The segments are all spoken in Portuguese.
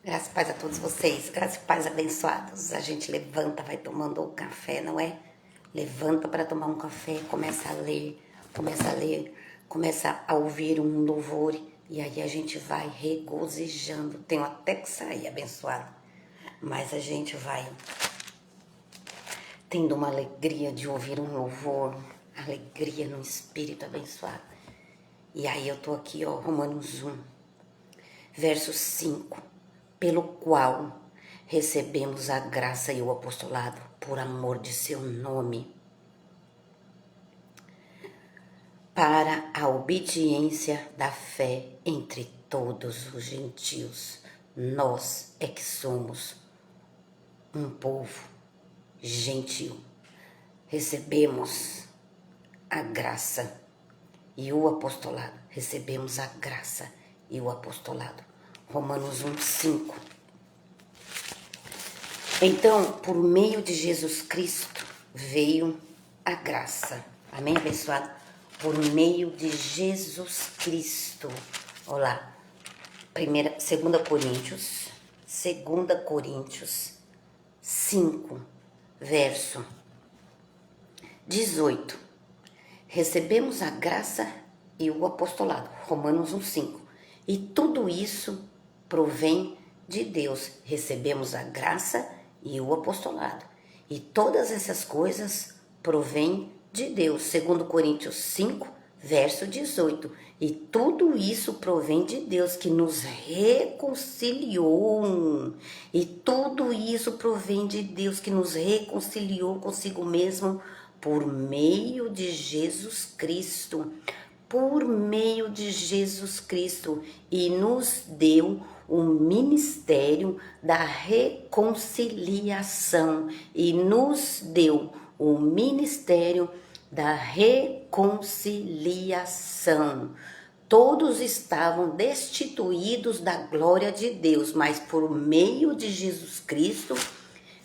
Graças e paz a todos vocês, graças e paz abençoados. A gente levanta, vai tomando o café, não é? Levanta para tomar um café, começa a ler, começa a ouvir um louvor e aí a gente vai regozijando. Tenho até que sair abençoado, mas a gente vai tendo uma alegria de ouvir um louvor, alegria no espírito abençoado. E aí eu tô aqui, ó, Romanos 1, verso 5. Pelo qual recebemos a graça e o apostolado por amor de seu nome, para a obediência da fé entre todos os gentios. Nós é que somos um povo gentil. Recebemos a graça e o apostolado. Recebemos a graça e o apostolado. Romanos 1, 5. Então, por meio de Jesus Cristo, veio a graça. Amém, abençoado? Por meio de Jesus Cristo. Olá. 2 Coríntios 5, verso 18. Recebemos a graça e o apostolado. Romanos 1, 5. E tudo isso provém de Deus. Recebemos a graça e o apostolado. E todas essas coisas provêm de Deus. 2 Coríntios 5, verso 18. E tudo isso provém de Deus, que nos reconciliou. E tudo isso provém de Deus, que nos reconciliou consigo mesmo por meio de Jesus Cristo. Por meio de Jesus Cristo. E nos deu o ministério da reconciliação. E nos deu o ministério da reconciliação. Todos estavam destituídos da glória de Deus, mas por meio de Jesus Cristo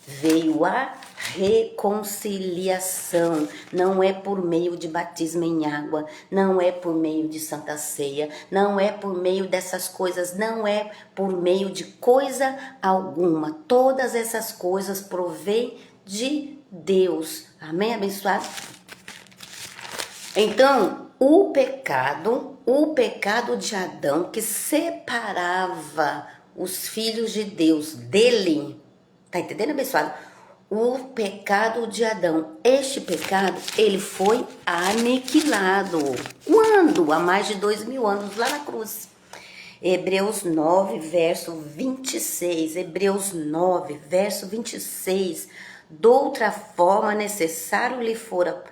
veio a reconciliação. Não é por meio de batismo em água, não é por meio de santa ceia, não é por meio dessas coisas, não é por meio de coisa alguma. Todas essas coisas provêm de Deus. Amém, abençoado? Então, o pecado de Adão que separava os filhos de Deus dele. Tá entendendo, abençoado? O pecado de Adão. Este pecado, ele foi aniquilado. Quando? Há mais de 2000 anos, lá na cruz. Hebreus 9, verso 26. Hebreus 9, verso 26. Doutra forma, necessário lhe fora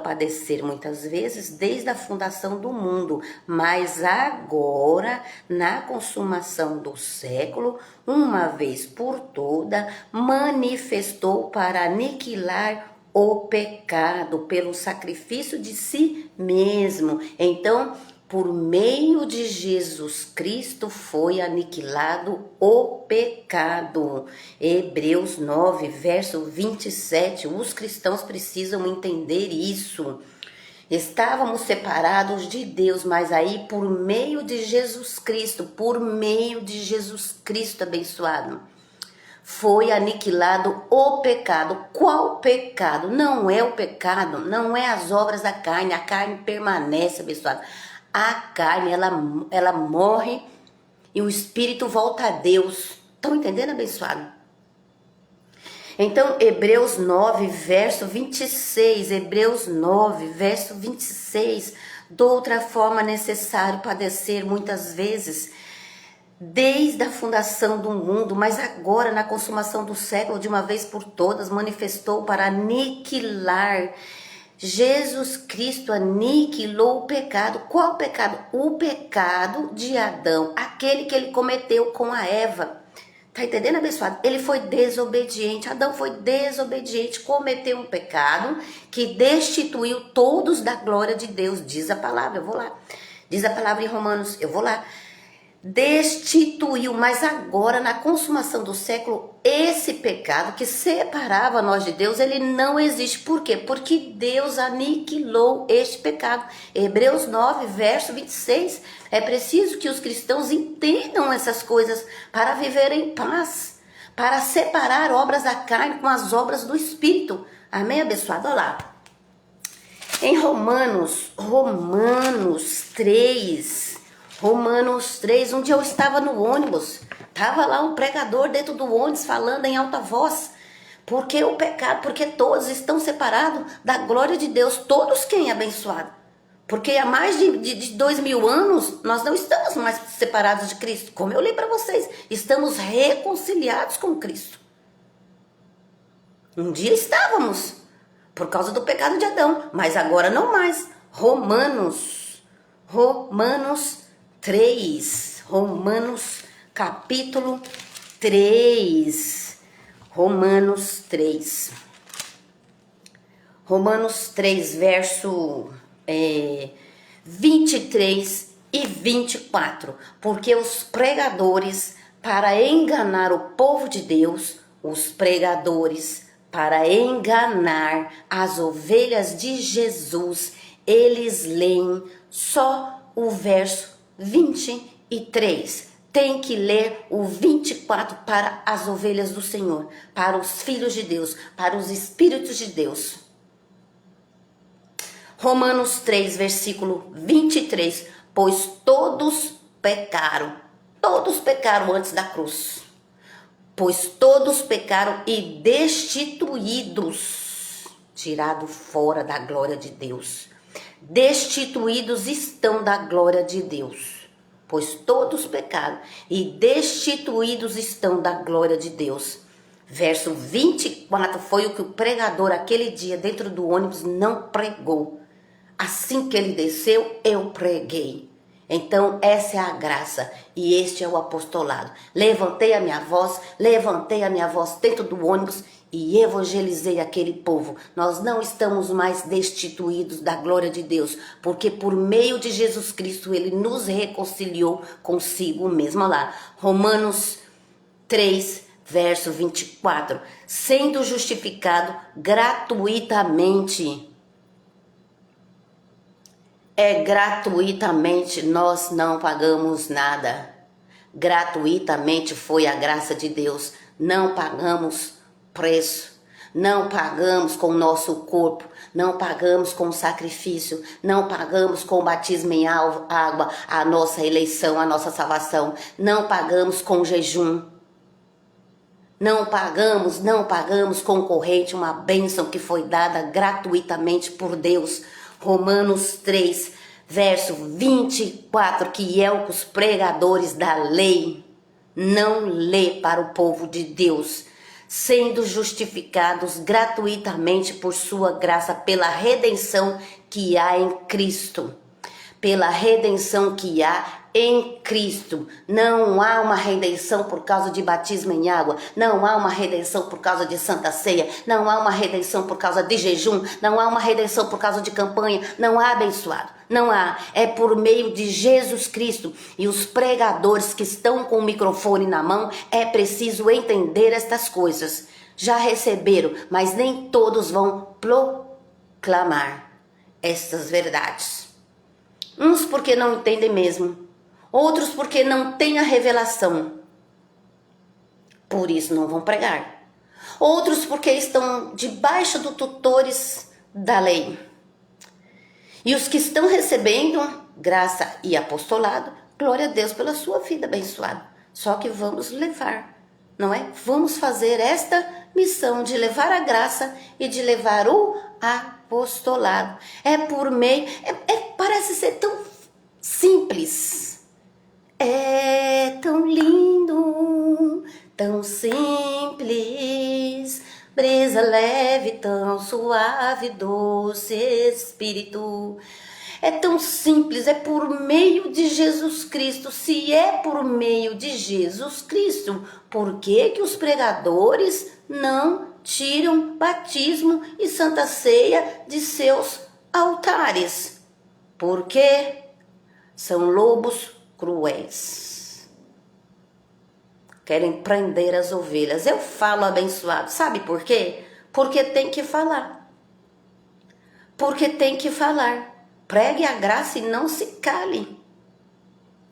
padecer muitas vezes desde a fundação do mundo, mas agora, na consumação do século, uma vez por toda, manifestou para aniquilar o pecado pelo sacrifício de si mesmo. Então, por meio de Jesus Cristo foi aniquilado o pecado. Hebreus 9, verso 27. Os cristãos precisam entender isso. Estávamos separados de Deus, mas aí por meio de Jesus Cristo, abençoado, foi aniquilado o pecado. Qual pecado? Não é o pecado, não é as obras da carne. A carne permanece, abençoado. A carne, ela morre e o espírito volta a Deus. Estão entendendo, abençoado? Então, Hebreus 9, verso 26. Hebreus 9, verso 26. De outra forma, necessário padecer muitas vezes, desde a fundação do mundo, mas agora, na consumação do século, de uma vez por todas, manifestou para aniquilar. Jesus Cristo aniquilou o pecado. Qual pecado? O pecado de Adão, aquele que ele cometeu com a Eva. Tá entendendo, abençoado? Ele foi desobediente. Adão foi desobediente, cometeu um pecado que destituiu todos da glória de Deus. Diz a palavra, eu vou lá. Diz a palavra em Romanos, eu vou lá. destituiu, mas agora na consumação do século, esse pecado que separava nós de Deus, ele não existe. Por quê? Porque Deus aniquilou este pecado. Hebreus 9, verso 26. É preciso que os cristãos entendam essas coisas para viver em paz, para separar obras da carne com as obras do Espírito. Amém, abençoado? Olha lá. Em Romanos 3, um dia eu estava no ônibus, estava lá um pregador dentro do ônibus falando em alta voz, porque o pecado, porque todos estão separados da glória de Deus, todos quem é abençoado, porque há mais de 2000 anos nós não estamos mais separados de Cristo, como eu li para vocês, estamos reconciliados com Cristo. Um dia estávamos, por causa do pecado de Adão, mas agora não mais. Romanos 3, Romanos capítulo 3, Romanos 3, verso 23 e 24, porque os pregadores, para enganar o povo de Deus, os pregadores, para enganar as ovelhas de Jesus, eles leem só o verso 23. Tem que ler o 24 para as ovelhas do Senhor, para os filhos de Deus, para os espíritos de Deus. Romanos 3, versículo 23. Pois todos pecaram antes da cruz. Pois todos pecaram e destituídos, tirado fora da glória de Deus. Destituídos estão da glória de Deus. Pois todos pecaram e destituídos estão da glória de Deus. Verso 24 foi o que o pregador aquele dia dentro do ônibus não pregou. Assim que ele desceu, eu preguei. Então essa é a graça e este é o apostolado. Levantei a minha voz dentro do ônibus e evangelizei aquele povo. Nós não estamos mais destituídos da glória de Deus, porque por meio de Jesus Cristo ele nos reconciliou consigo mesmo. Olha lá, Romanos 3, verso 24. Sendo justificado gratuitamente. Gratuitamente, nós não pagamos nada. Gratuitamente foi a graça de Deus. Não pagamos preço. Não pagamos com o nosso corpo. Não pagamos com o sacrifício. Não pagamos com o batismo em água a nossa eleição, a nossa salvação. Não pagamos com jejum. Não pagamos com corrente, uma bênção que foi dada gratuitamente por Deus. Romanos 3, verso 24, que é o que os pregadores da lei não lê para o povo de Deus, sendo justificados gratuitamente por sua graça, pela redenção que há em Cristo. Pela redenção que há em Cristo. Não há uma redenção por causa de batismo em água. Não há uma redenção por causa de santa ceia. Não há uma redenção por causa de jejum. Não há uma redenção por causa de campanha. Não há, abençoado. Não há. É por meio de Jesus Cristo. E os pregadores que estão com o microfone na mão, é preciso entender estas coisas. Já receberam, mas nem todos vão proclamar estas verdades. Uns porque não entendem mesmo. Outros porque não têm a revelação. Por isso não vão pregar. Outros porque estão debaixo dos tutores da lei. E os que estão recebendo graça e apostolado, glória a Deus pela sua vida abençoada. Só que vamos levar, não é? Vamos fazer esta missão de levar a graça e de levar o apostolado. É por meio, parece ser tão simples. É tão lindo, tão simples, brisa leve, tão suave, doce Espírito. É tão simples, é por meio de Jesus Cristo. Se é por meio de Jesus Cristo, por que que os pregadores não tiram batismo e santa ceia de seus altares? Porque são lobos cruéis. querem prender as ovelhas. Eu falo abençoado, sabe por quê? Porque tem que falar. Porque tem que falar. Pregue a graça e não se cale.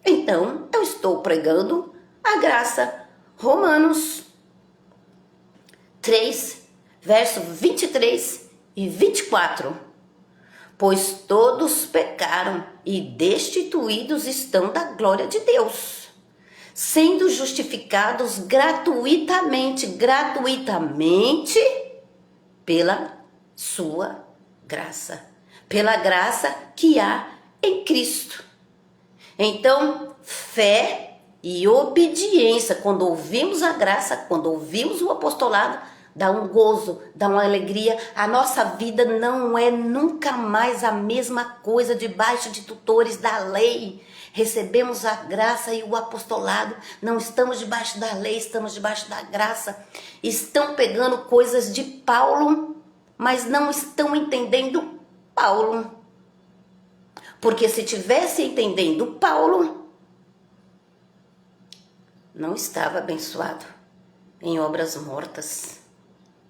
Então, eu estou pregando a graça. Romanos 3, verso 23 e 24. Pois todos pecaram e destituídos estão da glória de Deus, sendo justificados gratuitamente pela sua graça, pela graça que há em Cristo. Então, fé e obediência, quando ouvimos a graça, quando ouvimos o apostolado, dá um gozo, dá uma alegria. A nossa vida não é nunca mais a mesma coisa debaixo de tutores da lei. Recebemos a graça e o apostolado, não estamos debaixo da lei, estamos debaixo da graça. Estão pegando coisas de Paulo, mas não estão entendendo Paulo. Porque se tivesse entendendo Paulo, não estava abençoado em obras mortas.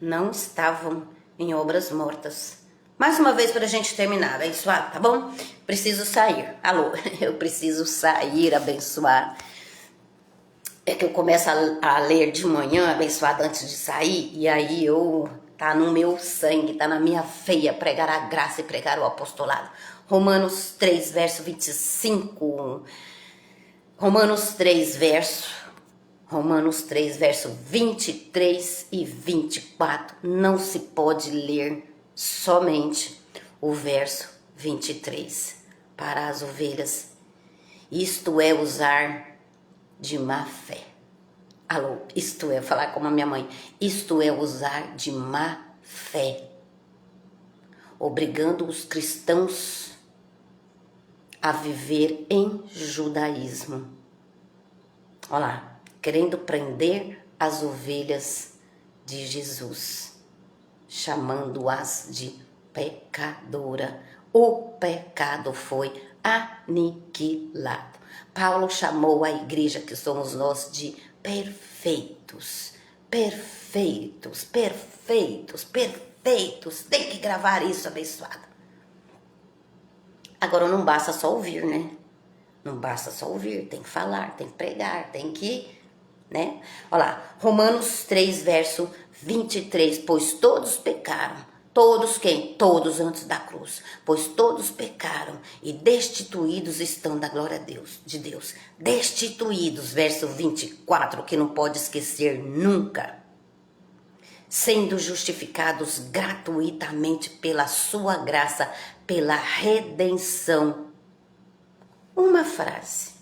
Não estavam em obras mortas. Mais uma vez para a gente terminar, abençoado, tá bom? Preciso sair. Alô, eu preciso sair, abençoado. É que eu começo a ler de manhã, abençoado, antes de sair, e aí tá no meu sangue, tá na minha veia pregar a graça e pregar o apostolado. Romanos 3, verso 25. Romanos 3, verso 23 e 24. Não se pode ler somente o verso 23 para as ovelhas. Isto é usar de má fé. Alô, isto é, falar como a minha mãe. Isto é usar de má fé. Obrigando os cristãos a viver em judaísmo. Olha lá. Querendo prender as ovelhas de Jesus, chamando-as de pecadora. O pecado foi aniquilado. Paulo chamou a igreja, que somos nós, de perfeitos. Perfeitos, perfeitos, perfeitos. Tem que gravar isso, abençoado. Agora não basta só ouvir, né? Não basta só ouvir, tem que falar, tem que pregar, tem que... né? Olha lá, Romanos 3, verso 23, pois todos pecaram, todos quem? Todos antes da cruz, pois todos pecaram e destituídos estão da glória de Deus, destituídos, verso 24, que não pode esquecer nunca, sendo justificados gratuitamente pela sua graça, pela redenção. Uma frase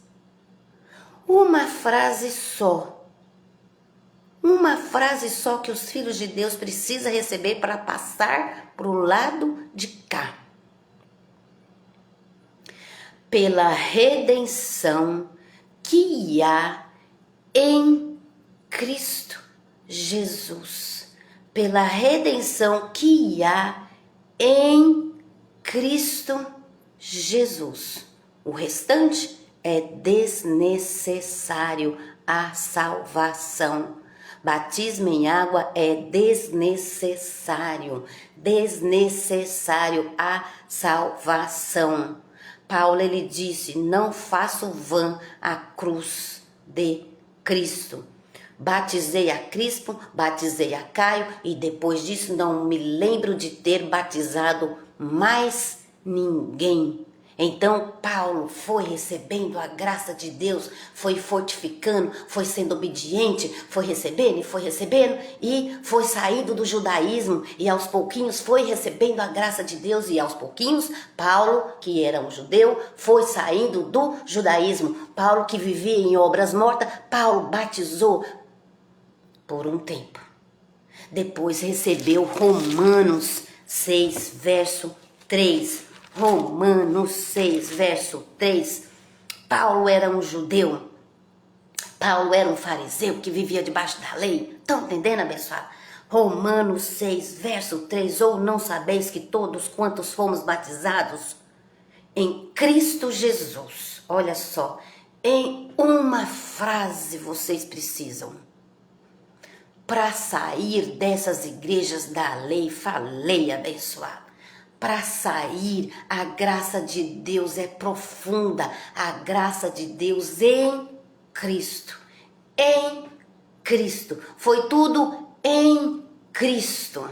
só. Uma frase só que os filhos de Deus precisam receber para passar para o lado de cá. Pela redenção que há em Cristo Jesus. Pela redenção que há em Cristo Jesus. O restante é desnecessário a salvação. Batismo em água é desnecessário a salvação. Paulo, ele disse, não faço vã a cruz de Cristo. Batizei a Crispo, batizei a Caio e depois disso não me lembro de ter batizado mais ninguém. Então Paulo foi recebendo a graça de Deus, foi fortificando, foi sendo obediente, foi recebendo e foi saindo do judaísmo e aos pouquinhos foi recebendo a graça de Deus e aos pouquinhos Paulo, que era um judeu, foi saindo do judaísmo. Paulo, que vivia em obras mortas, Paulo batizou por um tempo. Depois recebeu Romanos 6, verso 3. Romanos 6, verso 3. Paulo era um judeu. Paulo era um fariseu que vivia debaixo da lei. Estão entendendo, abençoado? Romanos 6, verso 3. Ou não sabeis que todos quantos fomos batizados em Cristo Jesus. Olha só. Em uma frase vocês precisam. Para sair dessas igrejas da lei, falei abençoado. Para sair, a graça de Deus é profunda. A graça de Deus em Cristo. Em Cristo. Foi tudo em Cristo.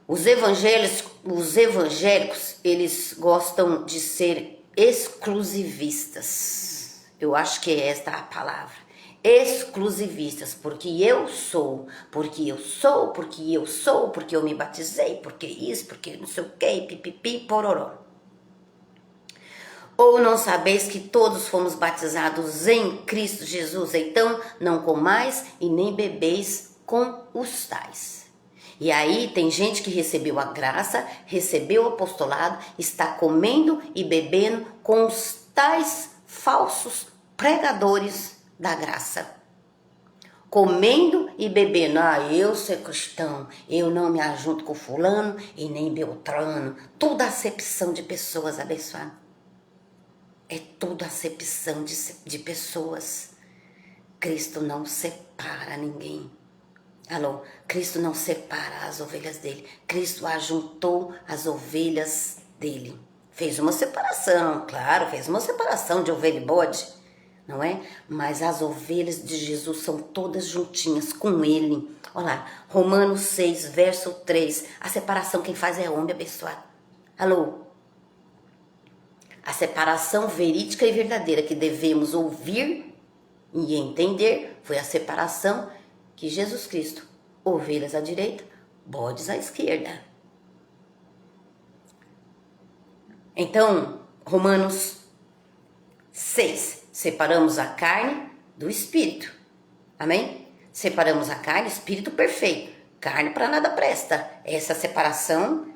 Os evangélicos, eles gostam de ser exclusivistas. Eu acho que é esta a palavra. Exclusivistas, porque eu sou, porque eu me batizei, porque isso, porque não sei o que, pipipi, pororó. Ou não sabeis que todos fomos batizados em Cristo Jesus, então não comais e nem bebeis com os tais. E aí tem gente que recebeu a graça, recebeu o apostolado, está comendo e bebendo com os tais falsos pregadores da graça. Comendo e bebendo. Eu sou cristão, eu não me ajunto com fulano e nem beltrano. Tudo acepção de pessoas, abençoado. É tudo acepção de pessoas. Cristo não separa ninguém. Alô, Cristo não separa as ovelhas dele. Cristo ajuntou as ovelhas dele. Fez uma separação, claro, fez uma separação de ovelha e bode. Não é? Mas as ovelhas de Jesus são todas juntinhas com ele. Olha lá, Romanos 6, verso 3. A separação quem faz é homem abençoado. Alô? A separação verídica e verdadeira que devemos ouvir e entender foi a separação que Jesus Cristo, ovelhas à direita, bodes à esquerda. Então, Romanos 6. Separamos a carne do espírito. Amém? Separamos a carne, espírito perfeito. Carne para nada presta. Essa separação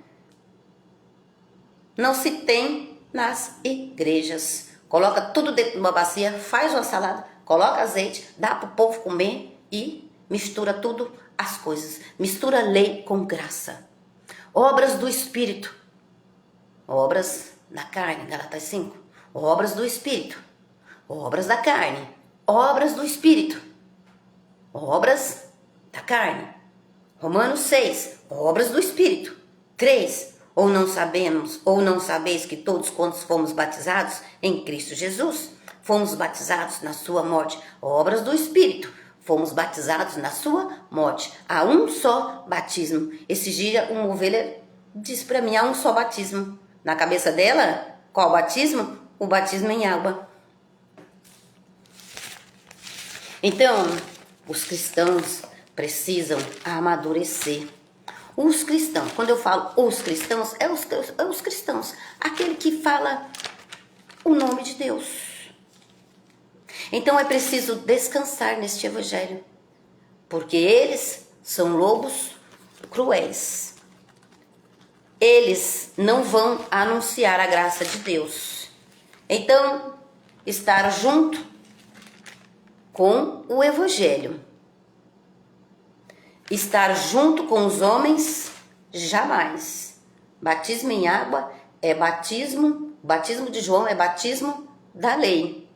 não se tem nas igrejas. Coloca tudo dentro de uma bacia, faz uma salada, coloca azeite, dá para o povo comer e mistura tudo as coisas. Mistura lei com graça. Obras do espírito. Obras da carne, Galatas 5. Obras do espírito. Obras da carne, obras do espírito, obras da carne. Romanos 6, obras do espírito. 3, ou não sabeis que todos quantos fomos batizados em Cristo Jesus, fomos batizados na sua morte. Obras do espírito, fomos batizados na sua morte. Há um só batismo. Esse dia uma ovelha disse para mim, há um só batismo. Na cabeça dela, qual batismo? O batismo em água. Então, os cristãos precisam amadurecer. Os cristãos, quando eu falo os cristãos, é os cristãos. Aquele que fala o nome de Deus. Então é preciso descansar neste evangelho. Porque eles são lobos cruéis. Eles não vão anunciar a graça de Deus. Então, estar junto com o evangelho. Estar junto com os homens, jamais. Batismo em água é batismo, batismo de João é batismo da lei.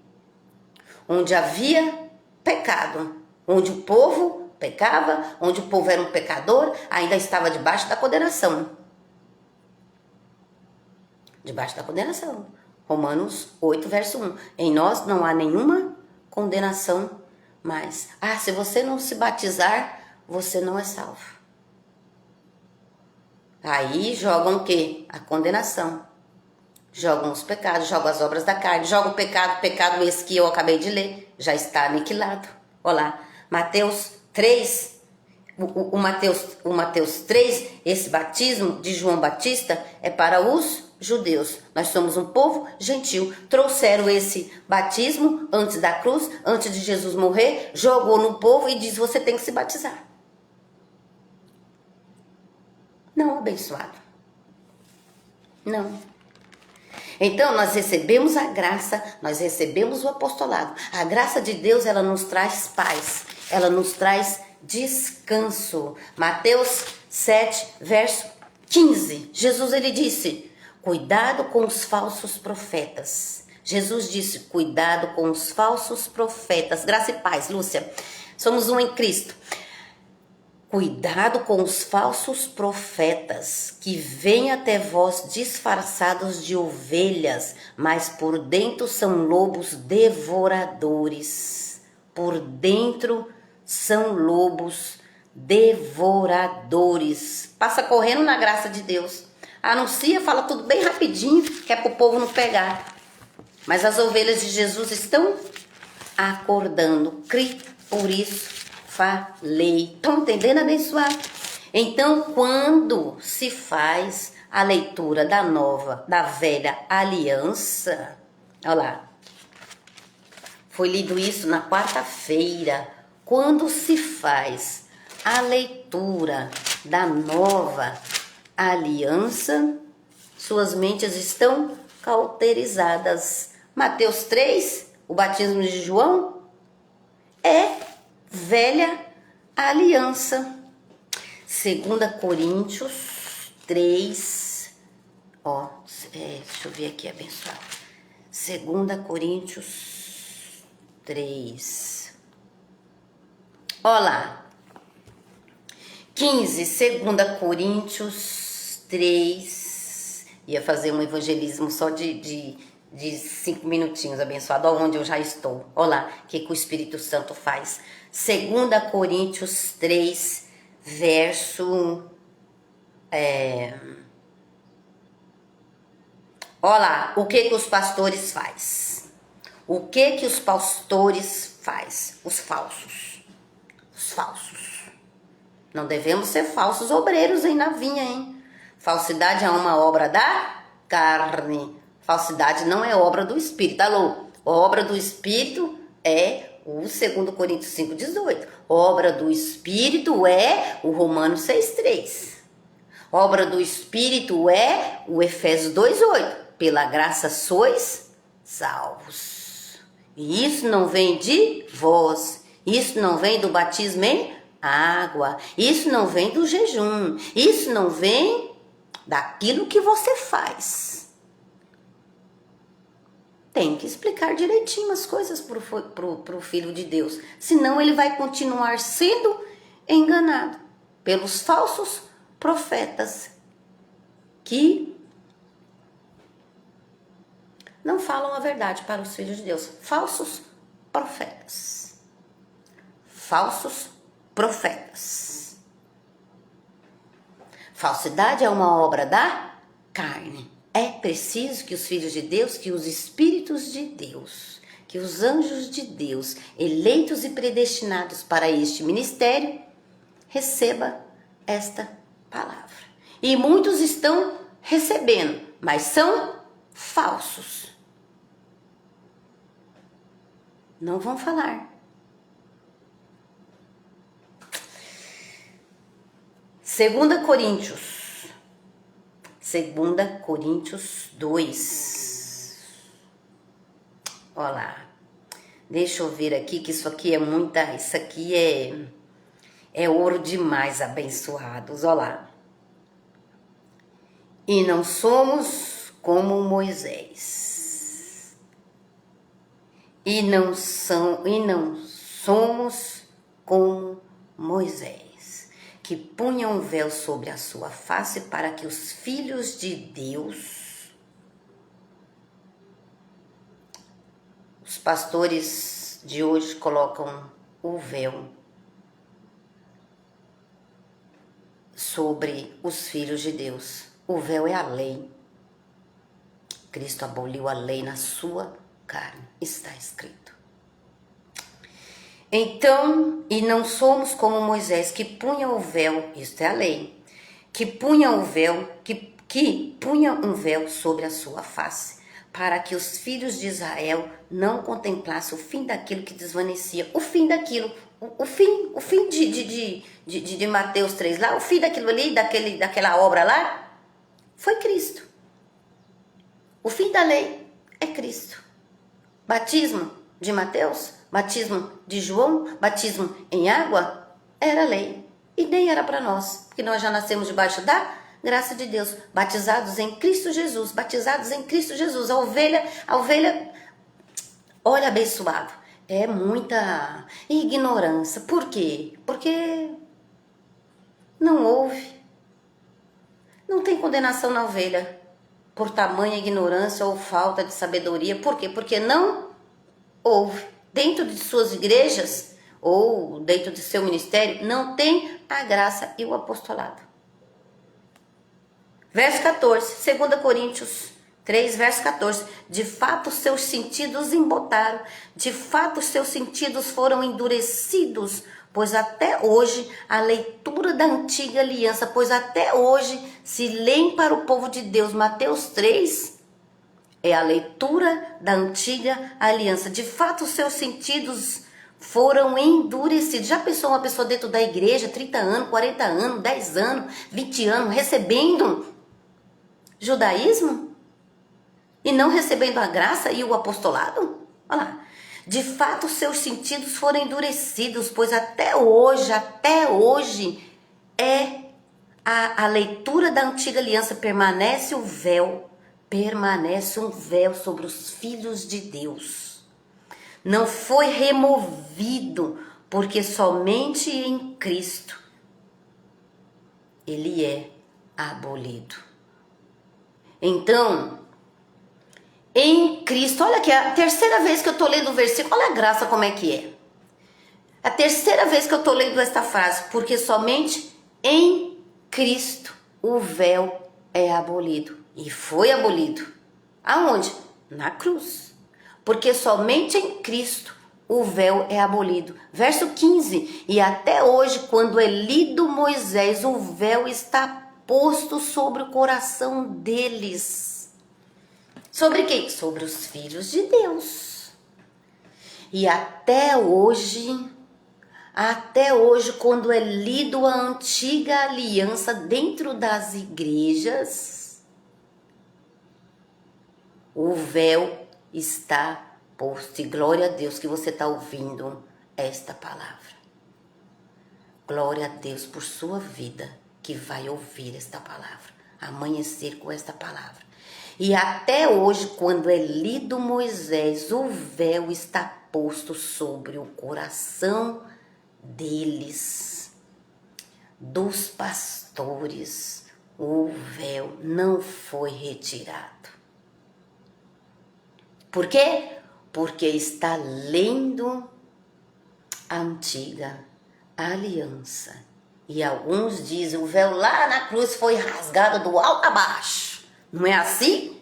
Onde havia pecado, onde o povo pecava, onde o povo era um pecador, ainda estava debaixo da condenação. Debaixo da condenação. Romanos 8, verso 1. Em nós não há nenhuma condenação mais. Se você não se batizar, você não é salvo. Aí jogam o quê? A condenação. Jogam os pecados, jogam as obras da carne, jogam o pecado esse que eu acabei de ler, já está aniquilado. Olha lá, Mateus 3, o Mateus 3, esse batismo de João Batista é para os judeus. Nós somos um povo gentil. Trouxeram esse batismo antes da cruz, antes de Jesus morrer, jogou no povo e diz, você tem que se batizar. Não, abençoado. Não. Então, nós recebemos a graça, nós recebemos o apostolado. A graça de Deus, ela nos traz paz, ela nos traz descanso. Mateus 7, verso 15. Jesus, ele disse, cuidado com os falsos profetas. Jesus disse, cuidado com os falsos profetas. Graça e paz, Lúcia. Somos um em Cristo. Cuidado com os falsos profetas que vêm até vós disfarçados de ovelhas, mas por dentro são lobos devoradores. Por dentro são lobos devoradores. Passa correndo na graça de Deus. Anuncia, fala tudo bem rapidinho, que é para o povo não pegar. Mas as ovelhas de Jesus estão acordando. Cri, por isso falei. Estão entendendo, abençoado? Então, quando se faz a leitura da velha aliança, olha lá, foi lido isso na quarta-feira. Quando se faz a leitura da nova aliança, suas mentes estão cauterizadas. Mateus 3, o batismo de João, é velha aliança. 2 Coríntios 3, deixa eu ver aqui, abençoado. 2 Coríntios 3. Olá. 15, 2 Coríntios 3. Ia fazer um evangelismo só de 5 minutinhos, abençoado, onde eu já estou. Olá, o que o Espírito Santo faz? 2 Coríntios 3, verso... Olá, o que os pastores faz? O que os pastores faz? Os falsos. Os falsos. Não devemos ser falsos obreiros na vinha, hein? Falsidade é uma obra da carne. Falsidade não é obra do Espírito. Alô? Obra do Espírito é o 2 Coríntios 5,18. Obra do Espírito é o Romanos 6,3. Obra do Espírito é o Efésios 2,8. Pela graça sois salvos. E isso não vem de vós. Isso não vem do batismo em água. Isso não vem do jejum. Isso não vem daquilo que você faz. Tem que explicar direitinho as coisas pro Filho de Deus. Senão ele vai continuar sendo enganado pelos falsos profetas que não falam a verdade para os filhos de Deus. Falsos profetas. Falsos profetas. Falsidade é uma obra da carne. É preciso que os filhos de Deus, que os espíritos de Deus, que os anjos de Deus, eleitos e predestinados para este ministério, receba esta palavra. E muitos estão recebendo, mas são falsos. Não vão falar. 2 Coríntios 2. Olha lá. Deixa eu ver aqui, que isso aqui é ouro demais, abençoados. Olha lá. E não somos como Moisés. E não somos como Moisés, que punha um véu sobre a sua face para que os filhos de Deus, os pastores de hoje colocam o véu sobre os filhos de Deus. O véu é a lei. Cristo aboliu a lei na sua carne, está escrito. Então, e não somos como Moisés, que punha o véu, isto é a lei, que punha o véu, que punha um véu sobre a sua face, para que os filhos de Israel não contemplassem o fim daquilo que desvanecia, o fim daquilo, o fim de Mateus 3 lá, o fim daquilo ali, daquela obra lá, foi Cristo. O fim da lei é Cristo. Batismo de Mateus, batismo de João, batismo em água, era lei. E nem era para nós, porque nós já nascemos debaixo da graça de Deus, batizados em Cristo Jesus, batizados em Cristo Jesus. A ovelha, olha, abençoado, é muita ignorância. Por quê? Porque não houve, não tem condenação na ovelha por tamanha ignorância ou falta de sabedoria. Por quê? Porque não houve. Dentro de suas igrejas ou dentro de seu ministério, não tem a graça e o apostolado. Verso 14, 2 Coríntios 3, verso 14. De fato, seus sentidos embotaram, de fato, seus sentidos foram endurecidos, pois até hoje a leitura da antiga aliança, pois até hoje se leem para o povo de Deus, Mateus 3, é a leitura da antiga aliança. De fato, seus sentidos foram endurecidos. Já pensou uma pessoa dentro da igreja, 30 anos, 40 anos, 10 anos, 20 anos, recebendo judaísmo e não recebendo a graça e o apostolado? Olha lá. De fato, seus sentidos foram endurecidos, pois até hoje é a leitura da antiga aliança, permanece um véu sobre os filhos de Deus. Não foi removido, porque somente em Cristo ele é abolido. Então, em Cristo, olha aqui, a terceira vez que eu estou lendo o versículo, olha a graça como é que é. A terceira vez que eu estou lendo esta frase, porque somente em Cristo o véu é abolido. E foi abolido. Aonde? Na cruz. Porque somente em Cristo o véu é abolido. Verso 15. E até hoje, quando é lido Moisés, o véu está posto sobre o coração deles. Sobre quem? Sobre os filhos de Deus. E até hoje, quando é lido a antiga aliança dentro das igrejas, o véu está posto. E glória a Deus que você está ouvindo esta palavra. Glória a Deus por sua vida que vai ouvir esta palavra. Amanhecer com esta palavra. E até hoje, quando é lido Moisés, o véu está posto sobre o coração deles, dos pastores. O véu não foi retirado. Por quê? Porque está lendo a antiga aliança. E alguns dizem, o véu lá na cruz foi rasgado do alto a baixo. Não é assim?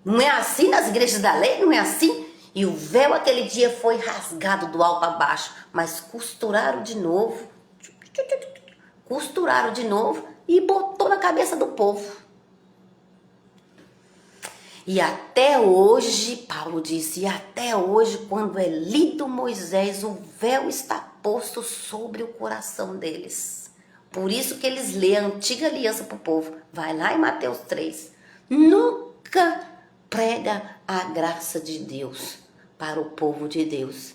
Não é assim nas igrejas da lei? Não é assim? E o véu aquele dia foi rasgado do alto a baixo, mas costuraram de novo. Costuraram de novo e botou na cabeça do povo. E até hoje, Paulo disse, e até hoje, quando é lido Moisés, o véu está posto sobre o coração deles. Por isso que eles lêem a antiga aliança para o povo. Vai lá em Mateus 3. Nunca prega a graça de Deus para o povo de Deus.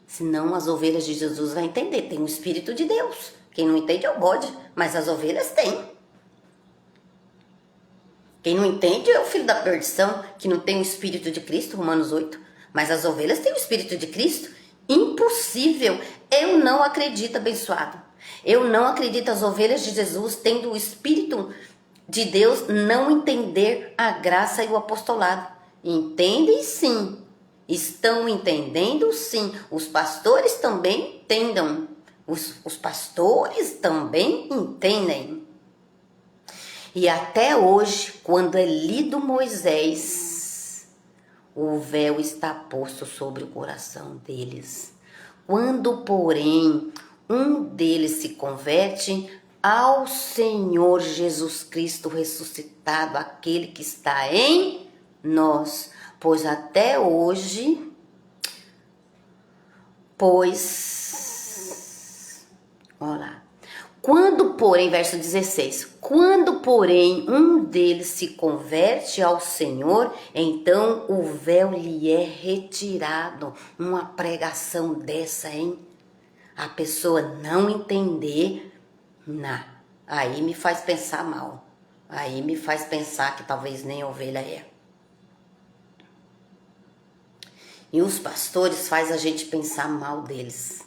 Senão as ovelhas de Jesus vão entender. Tem o Espírito de Deus. Quem não entende é o bode, mas as ovelhas têm. Quem não entende é o filho da perdição, que não tem o Espírito de Cristo, Romanos 8. Mas as ovelhas têm o Espírito de Cristo. Impossível. Eu não acredito, abençoado. Eu não acredito as ovelhas de Jesus tendo o Espírito de Deus não entender a graça e o apostolado. Entendem sim. Estão entendendo sim. Os pastores também entendam. Os pastores também entendem. E até hoje, quando é lido Moisés, o véu está posto sobre o coração deles. Quando, porém, um deles se converte ao Senhor Jesus Cristo ressuscitado, aquele que está em nós, pois até hoje, olha lá. Quando, porém, verso 16, quando, porém, um deles se converte ao Senhor, então o véu lhe é retirado. Uma pregação dessa, hein? A pessoa não entender, aí me faz pensar mal. Aí me faz pensar que talvez nem ovelha é. E os pastores faz a gente pensar mal deles.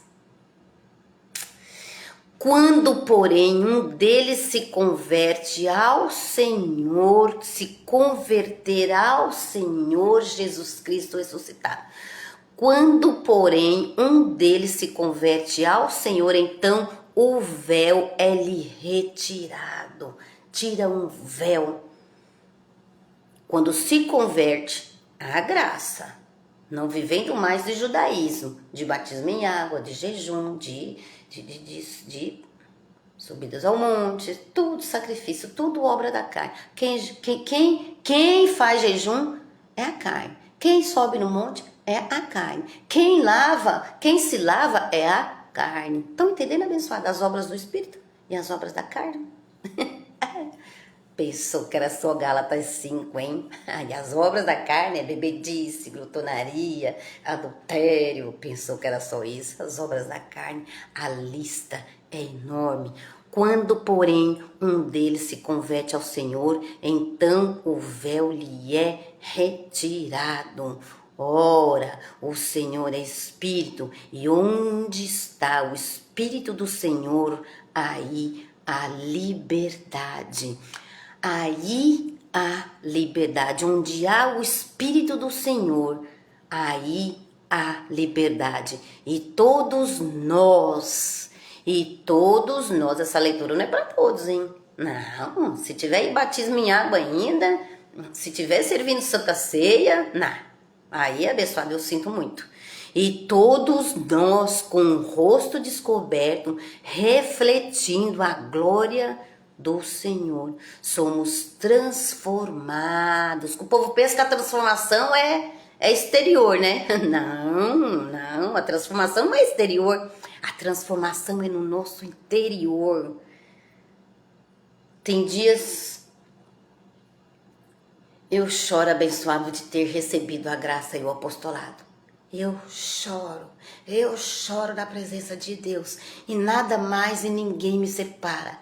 Quando, porém, um deles se converte ao Senhor, se converter ao Senhor Jesus Cristo ressuscitado. Quando, porém, um deles se converte ao Senhor, então o véu é-lhe retirado. Tira um véu. Quando se converte à graça, não vivendo mais de judaísmo, de batismo em água, de jejum, de subidas ao monte, tudo sacrifício, tudo obra da carne. Quem faz jejum é a carne. Quem sobe no monte é a carne. Quem se lava é a carne. Estão entendendo, abençoado? As obras do Espírito e as obras da carne. Pensou que era só Gálatas 5, hein? E as obras da carne é bebedice, glutonaria, adultério. Pensou que era só isso. As obras da carne, a lista é enorme. Quando, porém, um deles se converte ao Senhor, então o véu lhe é retirado. Ora, o Senhor é Espírito, e onde está o Espírito do Senhor, aí a liberdade. Aí há liberdade. Onde há o Espírito do Senhor, aí há liberdade. E todos nós, essa leitura não é para todos, hein? Não, se tiver batismo em água ainda, se tiver servindo Santa Ceia, não. Aí, abençoado, eu sinto muito. E todos nós, com o rosto descoberto, refletindo a glória do Senhor, somos transformados. O povo pensa que a transformação é exterior, né? Não, a transformação não é exterior. A transformação é no nosso interior. Tem dias eu choro, abençoado, de ter recebido a graça e o apostolado. Eu choro na presença de Deus. E nada mais e ninguém me separa.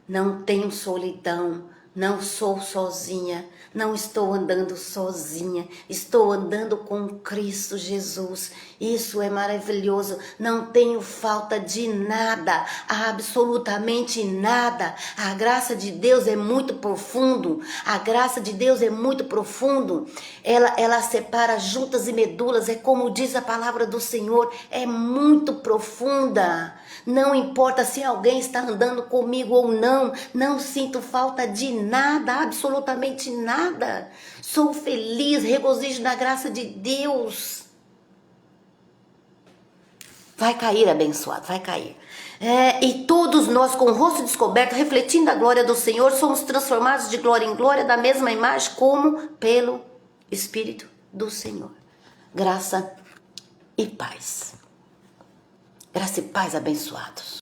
Não tenho solidão, não sou sozinha, não estou andando sozinha, estou andando com Cristo Jesus. Isso é maravilhoso, não tenho falta de nada, absolutamente nada. A graça de Deus é muito profundo, a graça de Deus é muito profundo. Ela separa juntas e medulas, é como diz a palavra do Senhor, é muito profunda. Não importa se alguém está andando comigo ou não, não sinto falta de nada, absolutamente nada. Sou feliz, regozijo na graça de Deus. Vai cair, abençoado, vai cair. E todos nós, com o rosto descoberto, refletindo a glória do Senhor, somos transformados de glória em glória, da mesma imagem, como pelo Espírito do Senhor. Graça e paz. Graça e paz, abençoados.